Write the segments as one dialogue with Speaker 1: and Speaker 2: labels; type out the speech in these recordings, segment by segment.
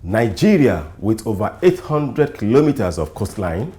Speaker 1: Nigeria, with over 800 kilometers of coastline,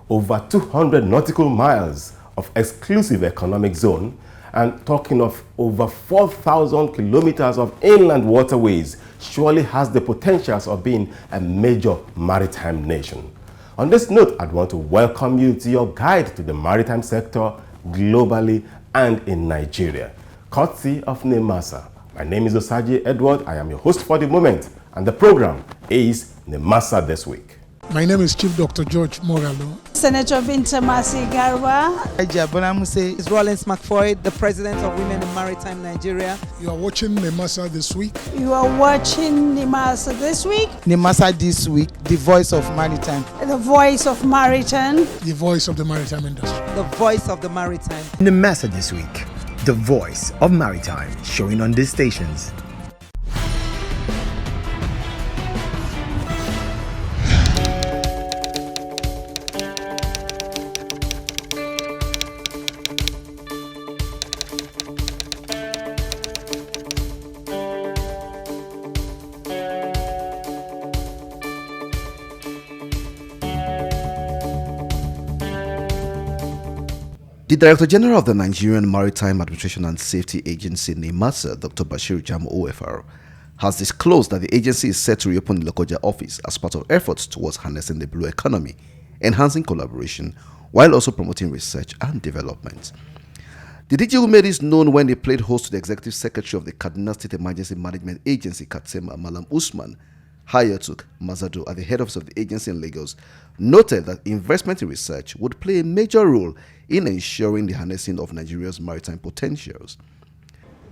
Speaker 1: over 200 nautical miles of exclusive economic zone, and talking of over 4,000 kilometers of inland waterways, surely has the potentials of being a major maritime nation. On this note, I'd want to welcome you to your guide to the maritime sector globally and in Nigeria, courtesy of NIMASA. My name is Osagie Edward. I am your host for the moment, and the program is NIMASA This Week.
Speaker 2: My name is Chief Dr. George Moralo.
Speaker 3: Senator Vinta Masi Garba.
Speaker 4: Muse is Rollins McFoy, the President of Women in Maritime Nigeria.
Speaker 2: You are watching NIMASA This Week.
Speaker 3: You are watching NIMASA This Week.
Speaker 4: NIMASA This Week, the voice of maritime.
Speaker 3: The voice of maritime.
Speaker 2: The voice of the maritime industry.
Speaker 4: The voice of the maritime.
Speaker 5: NIMASA This Week, the voice of maritime, showing on these stations.
Speaker 6: The Director General of the Nigerian Maritime Administration and Safety Agency, NIMASA, Dr. Bashir Jam OFR, has disclosed that the agency is set to reopen the Lokoja office as part of efforts towards harnessing the blue economy, enhancing collaboration, while also promoting research and development. The DGU made this known when they played host to the Executive Secretary of the Kaduna State Emergency Management Agency, Katsema, Malam Usman Hayatuk Mazadu, at the head office of the agency in Lagos, noted that investment in research would play a major role in ensuring the harnessing of Nigeria's maritime potentials.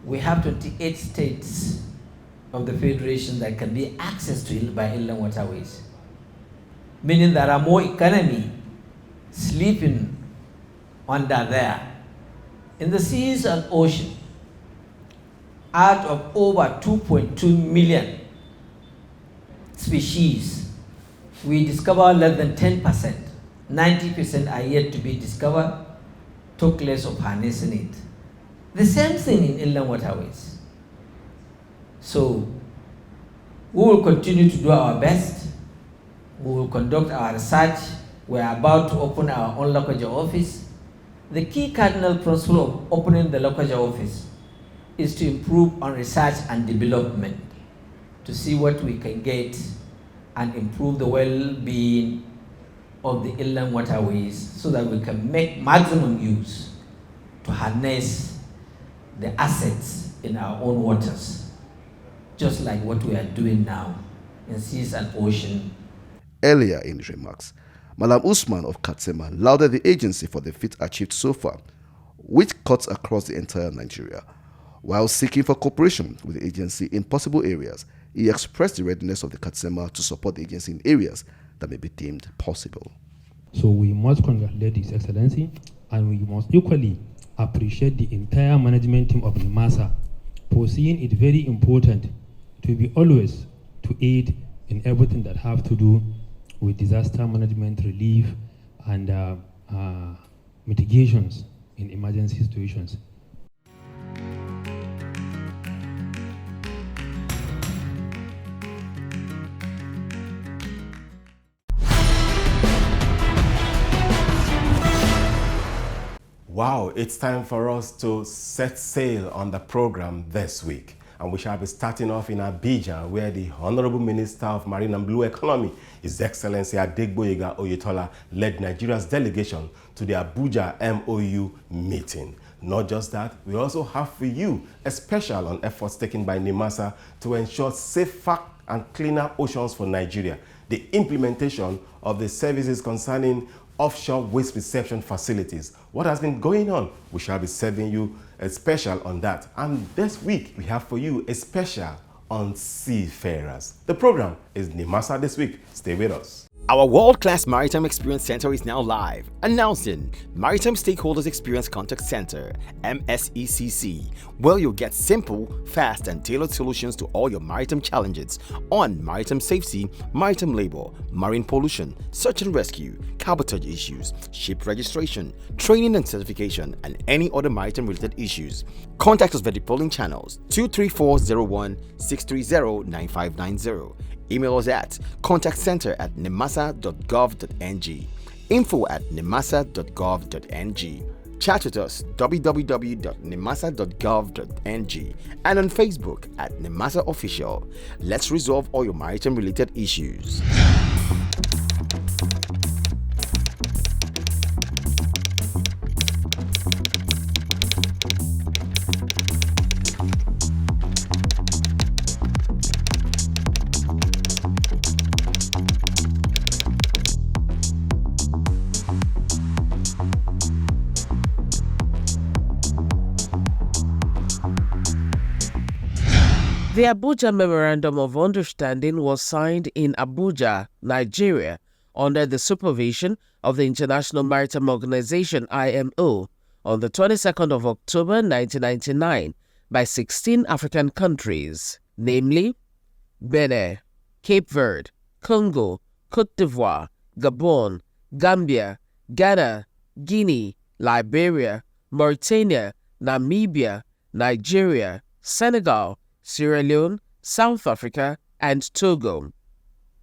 Speaker 7: We have 28 states of the Federation that can be accessed to by inland waterways, meaning there are more economy sleeping under there. In the seas and ocean, out of over 2.2 million species, we discover less than 10%. 90% are yet to be discovered, talk less of harnessing it. The same thing in inland waterways. So we will continue to do our best. We will conduct our research. We are about to open our own Lokoja office. The key cardinal principle of opening the Lokoja office is to improve on research and development, to see what we can get and improve the well-being of the inland waterways so that we can make maximum use to harness the assets in our own waters, just like what we are doing now in seas and ocean.
Speaker 6: Earlier in his remarks, Malam Usman of Katsema lauded the agency for the feat achieved so far, which cuts across the entire Nigeria. While seeking for cooperation with the agency in possible areas, he expressed the readiness of the Katsema to support the agency in areas that may be deemed possible.
Speaker 8: So we must congratulate His Excellency, and we must equally appreciate the entire management team of NIMASA for seeing it very important to be always to aid in everything that have to do with disaster management, relief, and mitigations in emergency situations.
Speaker 1: Wow, it's time for us to set sail on the program this week. And we shall be starting off in Abidjan, where the Honorable Minister of Marine and Blue Economy, His Excellency Adegboyega Oyetola, led Nigeria's delegation to the Abuja MOU meeting. Not just that, we also have for you a special on efforts taken by NIMASA to ensure safer and cleaner oceans for Nigeria, the implementation of the services concerning offshore waste reception facilities. What has been going on? We shall be serving you a special on that. And this week, we have for you a special on seafarers. The program is NIMASA This Week. Stay with us.
Speaker 9: Our world-class Maritime Experience Center is now live, announcing Maritime Stakeholders Experience Contact Center, MSECC, where you'll get simple, fast, and tailored solutions to all your maritime challenges on maritime safety, maritime labor, marine pollution, search and rescue, cabotage issues, ship registration, training and certification, and any other maritime-related issues. Contact us via the following channels: 23401 630 9590. Email us at contactcenter@nimasa.gov.ng, info@nimasa.gov.ng. Chat with us www.nimasa.gov.ng and on Facebook at NIMASA Official. Let's resolve all your maritime related issues.
Speaker 10: The Abuja Memorandum of Understanding was signed in Abuja, Nigeria, under the supervision of the International Maritime Organization (IMO) on the 22nd of October 1999 by 16 African countries, namely Benin, Cape Verde, Congo, Côte d'Ivoire, Gabon, Gambia, Ghana, Guinea, Liberia, Mauritania, Namibia, Nigeria, Senegal, Sierra Leone, South Africa, and Togo.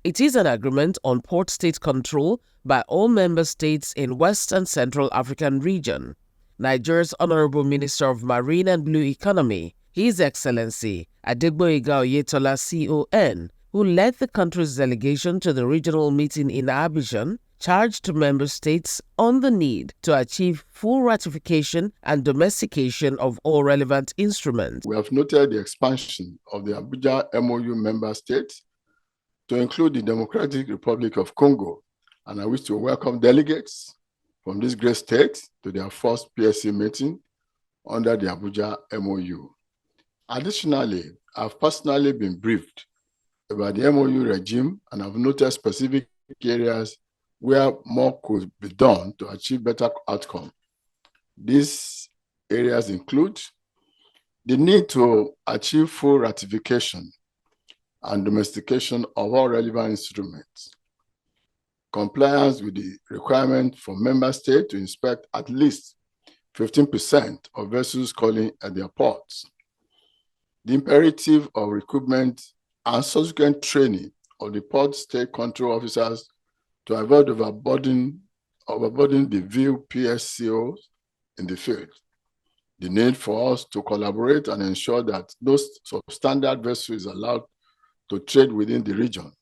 Speaker 10: It is an agreement on port state control by all member states in West and Central African region. Nigeria's Honorable Minister of Marine and Blue Economy, His Excellency Adegboyega Oyetola CON, who led the country's delegation to the regional meeting in Abidjan, charged member states on the need to achieve full ratification and domestication of all relevant instruments.
Speaker 11: We have noted the expansion of the Abuja MOU member states to include the Democratic Republic of Congo, and I wish to welcome delegates from this great state to their first PSC meeting under the Abuja MOU. Additionally, I've personally been briefed about the MOU regime and have noted specific areas where more could be done to achieve better outcome. These areas include the need to achieve full ratification and domestication of all relevant instruments, compliance with the requirement for member states to inspect at least 15% of vessels calling at their ports, the imperative of recruitment and subsequent training of the port state control officers to avoid overburdening the VIL PSCOs in the field, the need for us to collaborate and ensure that those substandard vessels is allowed to trade within the region.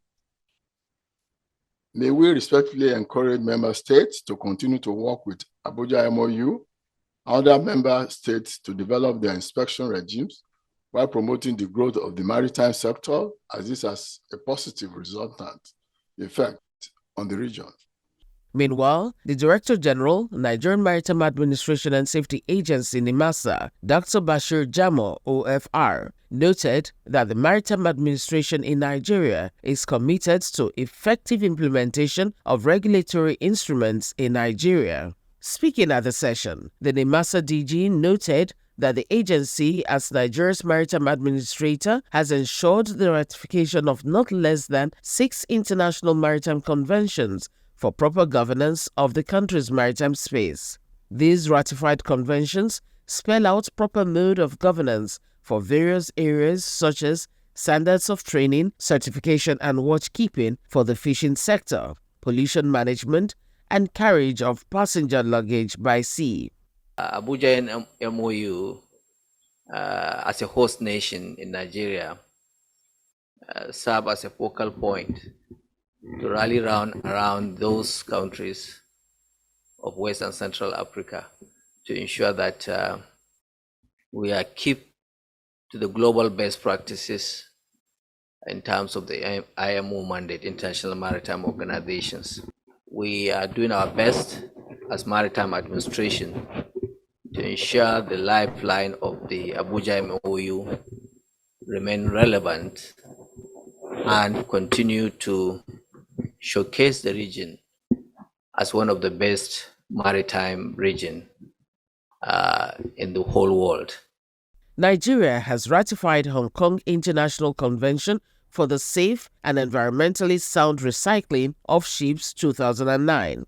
Speaker 11: May we respectfully encourage member states to continue to work with Abuja MOU and other member states to develop their inspection regimes while promoting the growth of the maritime sector, as this has a positive resultant effect on the region.
Speaker 10: Meanwhile, the Director General, Nigerian Maritime Administration and Safety Agency (NIMASA), Dr. Bashir Jamo, OFR, noted that the Maritime Administration in Nigeria is committed to effective implementation of regulatory instruments in Nigeria. Speaking at the session, the NIMASA DG noted that the agency, as Nigeria's maritime administrator, has ensured the ratification of not less than 6 international maritime conventions for proper governance of the country's maritime space. These ratified conventions spell out proper mode of governance for various areas such as standards of training, certification and watchkeeping for the fishing sector, pollution management, and carriage of passenger luggage by sea.
Speaker 7: Abuja MOU, as a host nation in Nigeria, serve as a focal point to rally around those countries of West and Central Africa to ensure that we are keep to the global best practices in terms of the IMO mandate, International Maritime Organizations. We are doing our best as Maritime Administration to ensure the lifeline of the Abuja MOU remain relevant and continue to showcase the region as one of the best maritime region in the whole world.
Speaker 10: Nigeria has ratified Hong Kong International Convention for the Safe and Environmentally Sound Recycling of Ships 2009.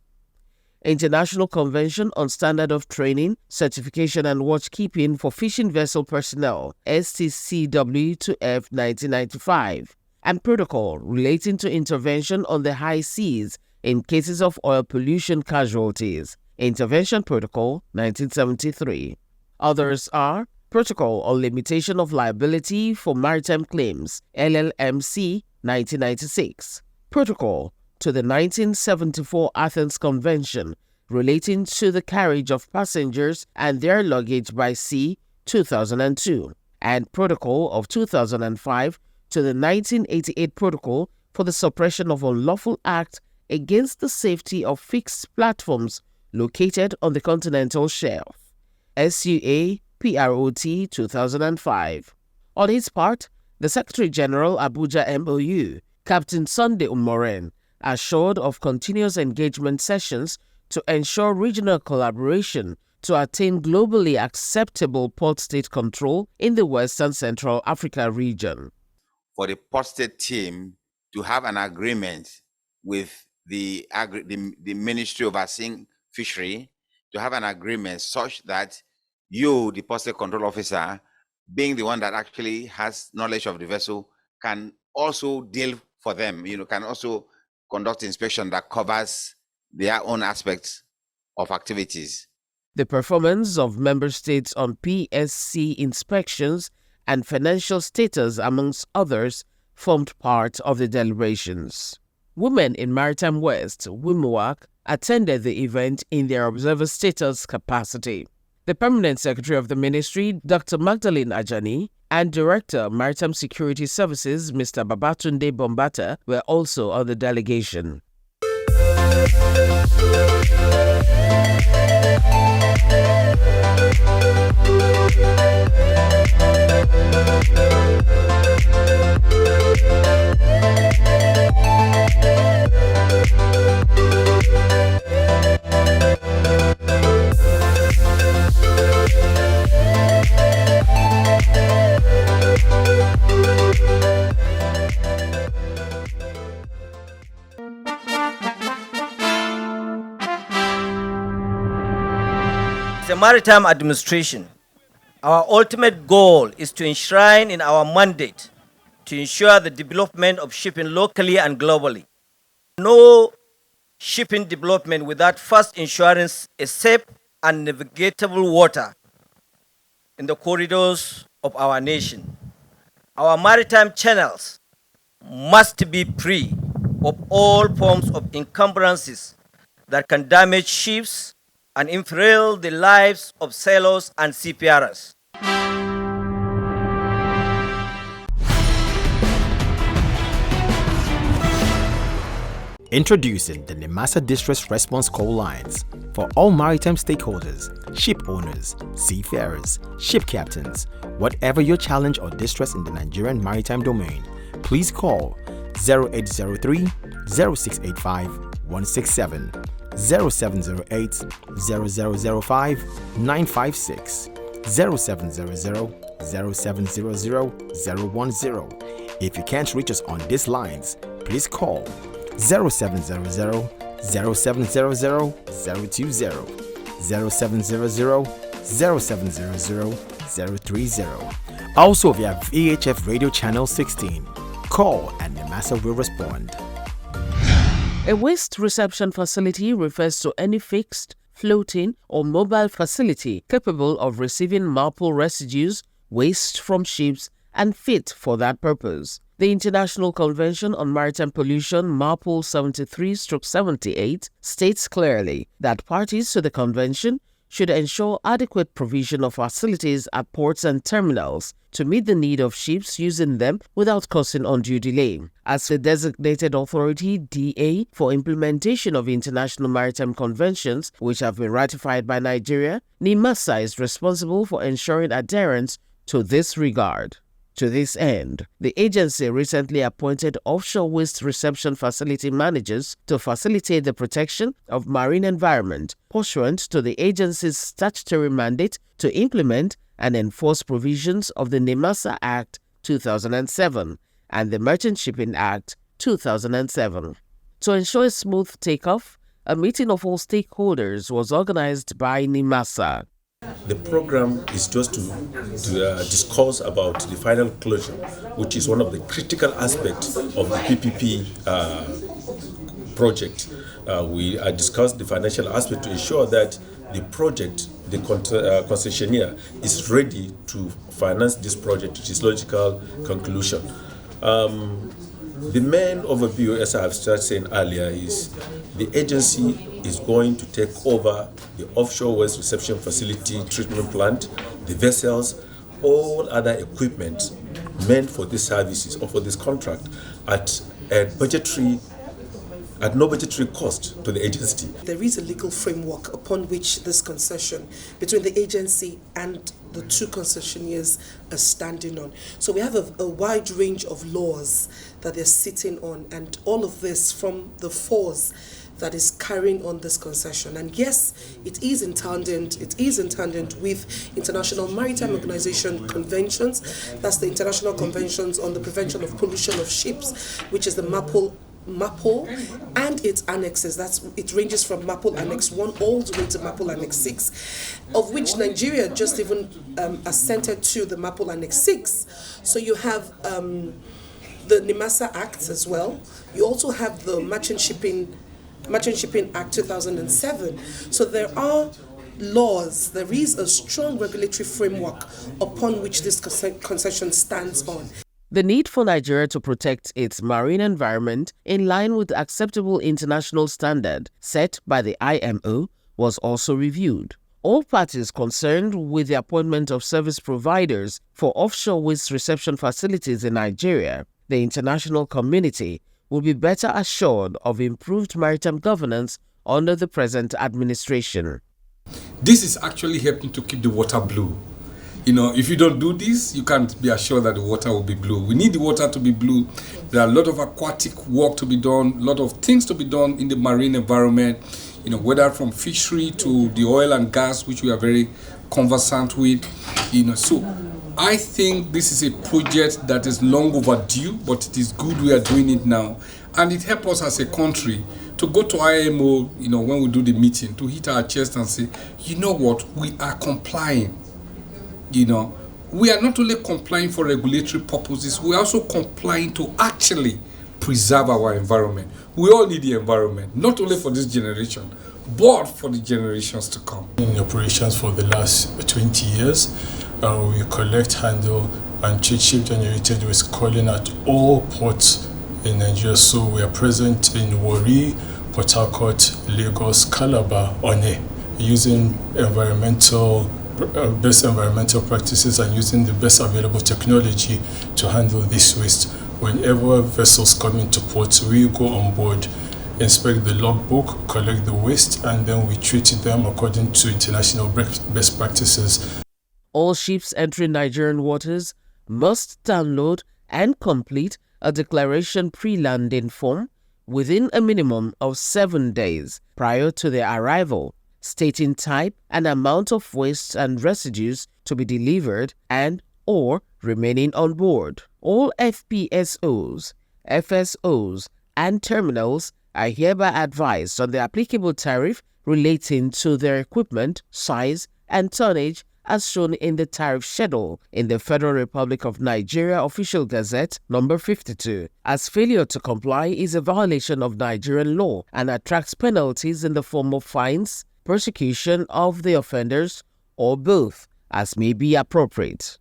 Speaker 10: International Convention on Standard of Training, Certification and Watchkeeping for Fishing Vessel Personnel, STCW-F 1995, and Protocol relating to intervention on the high seas in cases of oil pollution casualties, Intervention Protocol 1973. Others are Protocol on Limitation of Liability for Maritime Claims, LLMC 1996, Protocol to the 1974 Athens Convention relating to the carriage of passengers and their luggage by sea, 2002, and Protocol of 2005 to the 1988 Protocol for the Suppression of Unlawful Act against the Safety of Fixed Platforms located on the continental shelf, SUA PROT 2005. On his part, the Secretary General Abuja MOU, Captain Sunday Umoren, assured of continuous engagement sessions to ensure regional collaboration to attain globally acceptable port state control in the Western Central Africa region.
Speaker 12: For the port state team to have an agreement with the Ministry overseeing fishery, to have an agreement such that you, the port state control officer, being the one that actually has knowledge of the vessel, can also deal for them, can also conduct inspection that covers their own aspects of activities.
Speaker 10: The performance of member states on PSC inspections and financial status, amongst others, formed part of the deliberations. Women in Maritime West, WIMWAC, attended the event in their observer status capacity. The Permanent Secretary of the Ministry, Dr. Magdalene Ajani, and Director, Maritime Security Services, Mr. Babatunde Bombata, were also on the delegation.
Speaker 13: As a maritime administration, our ultimate goal is to enshrine in our mandate to ensure the development of shipping locally and globally. No shipping development without first ensuring a safe and navigable water in the corridors of our nation. Our maritime channels must be free of all forms of encumbrances that can damage ships and imperil the lives of sailors and seafarers.
Speaker 9: Introducing the NIMASA Distress Response Call Lines for all maritime stakeholders, ship owners, seafarers, ship captains. Whatever your challenge or distress in the Nigerian maritime domain, please call 0803 0685 167, 0708 0005 956, 0700 0700 010. If you can't reach us on these lines, please call 0700 0700 020, 0700 0700 030. Also via VHF Radio Channel 16. Call and NIMASA will respond.
Speaker 10: A waste reception facility refers to any fixed, floating, or mobile facility capable of receiving MARPOL residues, waste from ships, and fit for that purpose. The International Convention on Maritime Pollution, MARPOL 73/78, states clearly that parties to the convention should ensure adequate provision of facilities at ports and terminals to meet the need of ships using them without causing undue delay. As the designated authority, DA, for implementation of international maritime conventions which have been ratified by Nigeria, NIMASA is responsible for ensuring adherence to this regard. To this end, the agency recently appointed offshore waste reception facility managers to facilitate the protection of marine environment, pursuant to the agency's statutory mandate to implement and enforce provisions of the NIMASA Act 2007 and the Merchant Shipping Act 2007. To ensure a smooth takeoff a meeting of all stakeholders was organized by NIMASA.
Speaker 14: The program is just to discuss about the final closure, which is one of the critical aspects of the PPP project. We discussed the financial aspect to ensure that the project, the concessionaire, is ready to finance this project to its logical conclusion. The main overview, as I have started saying earlier, is the agency is going to take over the offshore waste reception facility, treatment plant, the vessels, all other equipment meant for these services or for this contract at no budgetary cost to the agency.
Speaker 15: There is a legal framework upon which this concession between the agency and the two concessionaires are standing on. So we have a wide range of laws that they're sitting on, and all of this from the force that is carrying on this concession. And yes, it is in tandem with International Maritime Organization conventions. That's the International Conventions on the Prevention of Pollution of Ships, which is the MAPOL, and its annexes. It ranges from MAPOL Annex 1 all the way to MAPOL Annex 6, of which Nigeria just even assented to the MAPOL Annex 6. So you have the NIMASA Act as well. You also have the Merchant Shipping Act 2007. So there are laws, there is a strong regulatory framework upon which this concession stands on.
Speaker 10: The need for Nigeria to protect its marine environment in line with the acceptable international standard set by the IMO was also reviewed. All parties concerned with the appointment of service providers for offshore waste reception facilities in Nigeria, the international community, will be better assured of improved maritime governance under the present administration.
Speaker 16: This is actually helping to keep the water blue. You know, if you don't do this, you can't be assured that the water will be blue. We need the water to be blue. There are a lot of aquatic work to be done, a lot of things to be done in the marine environment, you know, whether from fishery to the oil and gas, which we are very conversant with, you know. So I think this is a project that is long overdue, but it is good we are doing it now. And it helps us as a country to go to IMO, you know, when we do the meeting, to hit our chest and say, you know what, we are complying. You know, we are not only complying for regulatory purposes, we are also complying to actually preserve our environment. We all need the environment, not only for this generation, but for the generations to come.
Speaker 17: In operations for the last 20 years, we collect, handle, and treat ship-generated waste calling at all ports in Nigeria. So we are present in Warri, Port Harcourt, Lagos, Calabar, One, using best environmental practices and using the best available technology to handle this waste. Whenever vessels come into port, we go on board, inspect the logbook, collect the waste, and then we treat them according to international best practices.
Speaker 10: All ships entering Nigerian waters must download and complete a declaration pre-landing form within a minimum of 7 days prior to their arrival, stating type and amount of waste and residues to be delivered and or remaining on board. All FPSOs, FSOs, and terminals are hereby advised on the applicable tariff relating to their equipment, size, and tonnage as shown in the tariff schedule in the Federal Republic of Nigeria Official Gazette number 52, as failure to comply is a violation of Nigerian law and attracts penalties in the form of fines, prosecution of the offenders, or both, as may be appropriate.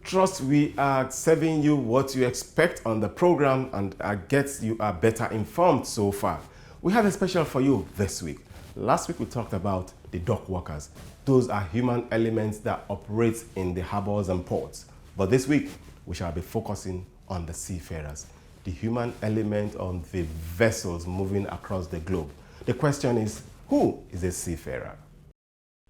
Speaker 1: Trust we are serving you what you expect on the program, and I guess you are better informed so far. We have a special for you this week. Last week we talked about the dock workers. Those are human elements that operate in the harbors and ports. But this week we shall be focusing on the seafarers, the human element on the vessels moving across the globe. The question is, Who is a seafarer?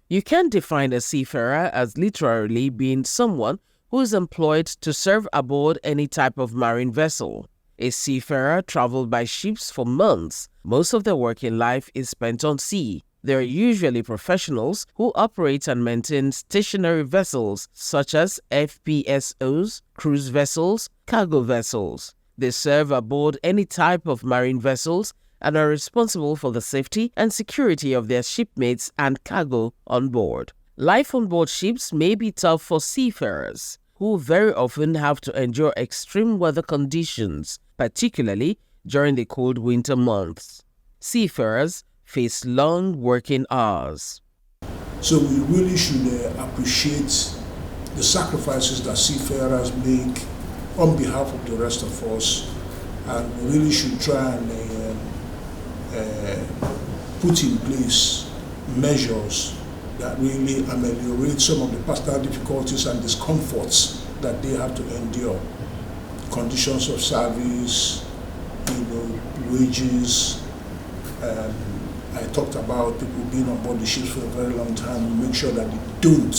Speaker 10: You can define a seafarer as literally being someone who is employed to serve aboard any type of marine vessel. A seafarer traveled by ships for months. Most of their working life is spent on sea. They are usually professionals who operate and maintain stationary vessels such as FPSOs, cruise vessels, cargo vessels. They serve aboard any type of marine vessels and are responsible for the safety and security of their shipmates and cargo on board. Life on board ships may be tough for seafarers, who very often have to endure extreme weather conditions, particularly during the cold winter months. Seafarers face long working hours.
Speaker 18: So we really should appreciate the sacrifices that seafarers make on behalf of the rest of us, and we really should try and put in place measures that really ameliorate some of the personal difficulties and discomforts that they have to endure. Conditions of service, wages. I talked about people being on board the ships for a very long time. We make sure that they don't.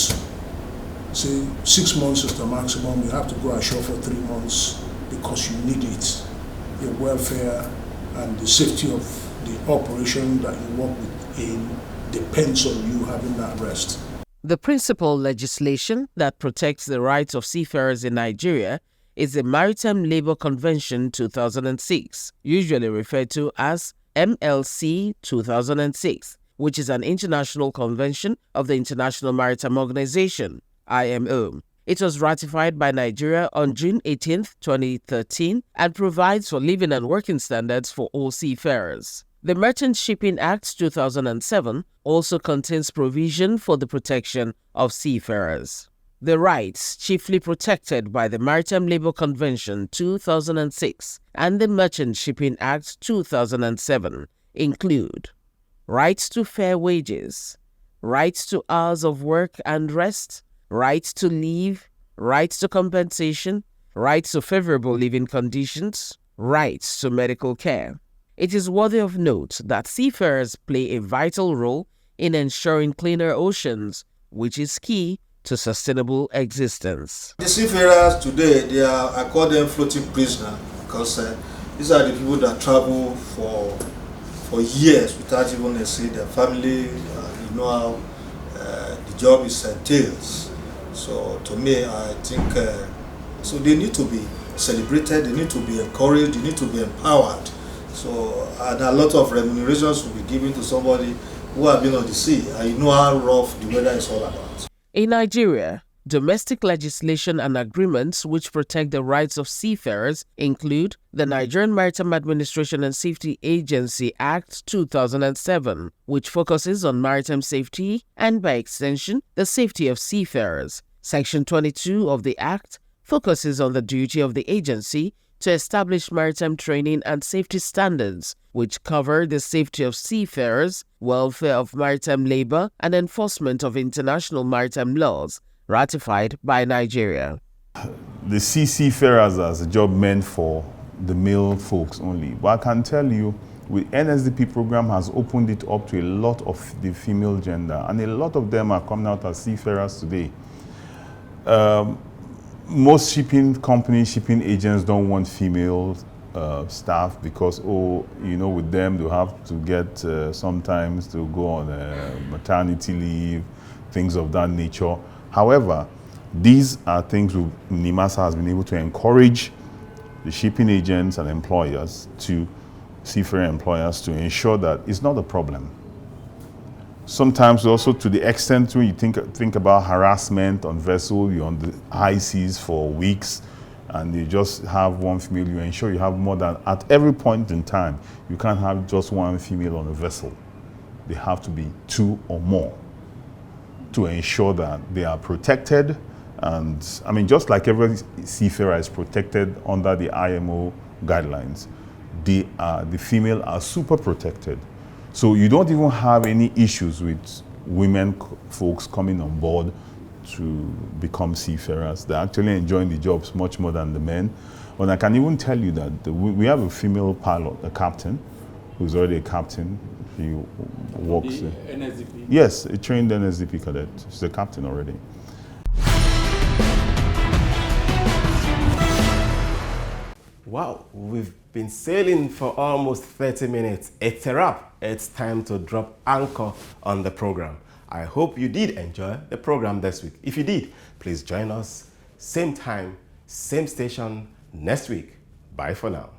Speaker 18: Say 6 months is the maximum. You have to go ashore for 3 months because you need it. Your welfare and the safety of the operation that you work in depends on you having that rest.
Speaker 10: The principal legislation that protects the rights of seafarers in Nigeria is the Maritime Labour Convention 2006, usually referred to as MLC 2006, which is an international convention of the International Maritime Organization, IMO. It was ratified by Nigeria on June 18, 2013, and provides for living and working standards for all seafarers. The Merchant Shipping Act 2007 also contains provision for the protection of seafarers. The rights chiefly protected by the Maritime Labour Convention 2006 and the Merchant Shipping Act 2007 include rights to fair wages, rights to hours of work and rest, rights to leave, rights to compensation, rights to favorable living conditions, rights to medical care. It is worthy of note that seafarers play a vital role in ensuring cleaner oceans, which is key to sustainable existence.
Speaker 19: The seafarers today, I call them floating prisoners, because these are the people that travel for years without even seeing their family. You know how the job is entails. So to me, I think so they need to be celebrated, they need to be encouraged, they need to be empowered. So and a lot of remunerations will be given to somebody who have been on the sea, and you know how rough the weather is all about.
Speaker 10: In Nigeria, domestic legislation and agreements which protect the rights of seafarers include the Nigerian Maritime Administration and Safety Agency Act 2007, which focuses on maritime safety and, by extension, the safety of seafarers. Section 22 of the Act focuses on the duty of the agency to establish maritime training and safety standards, which cover the safety of seafarers, welfare of maritime labor, and enforcement of international maritime laws, ratified by Nigeria.
Speaker 20: The seafarers as a job meant for the male folks only. But I can tell you, with NSDP program has opened it up to a lot of the female gender, and a lot of them are coming out as seafarers today. Most shipping companies, shipping agents don't want female staff because, with them they'll have to get sometimes to go on maternity leave, things of that nature. However, these are things NIMASA has been able to encourage the shipping agents and employers seafarer employers to ensure that it's not a problem. Sometimes also to the extent when you think about harassment on vessel, you're on the high seas for weeks and you just have one female, you ensure you have more than, at every point in time, you can't have just one female on a vessel. They have to be 2 or more to ensure that they are protected. And I mean, just like every seafarer is protected under the IMO guidelines, the female are super protected. So you don't even have any issues with women folks coming on board to become seafarers. They're actually enjoying the jobs much more than the men. And I can even tell you that we have a female pilot, a captain, who's already a captain. He works.
Speaker 21: The NSDP?
Speaker 20: Yes, a trained NSDP cadet. He's a captain already.
Speaker 1: Wow, we've been sailing for almost 30 minutes. It's a wrap. It's time to drop anchor on the program. I hope you did enjoy the program this week. If you did, please join us same time, same station next week. Bye for now.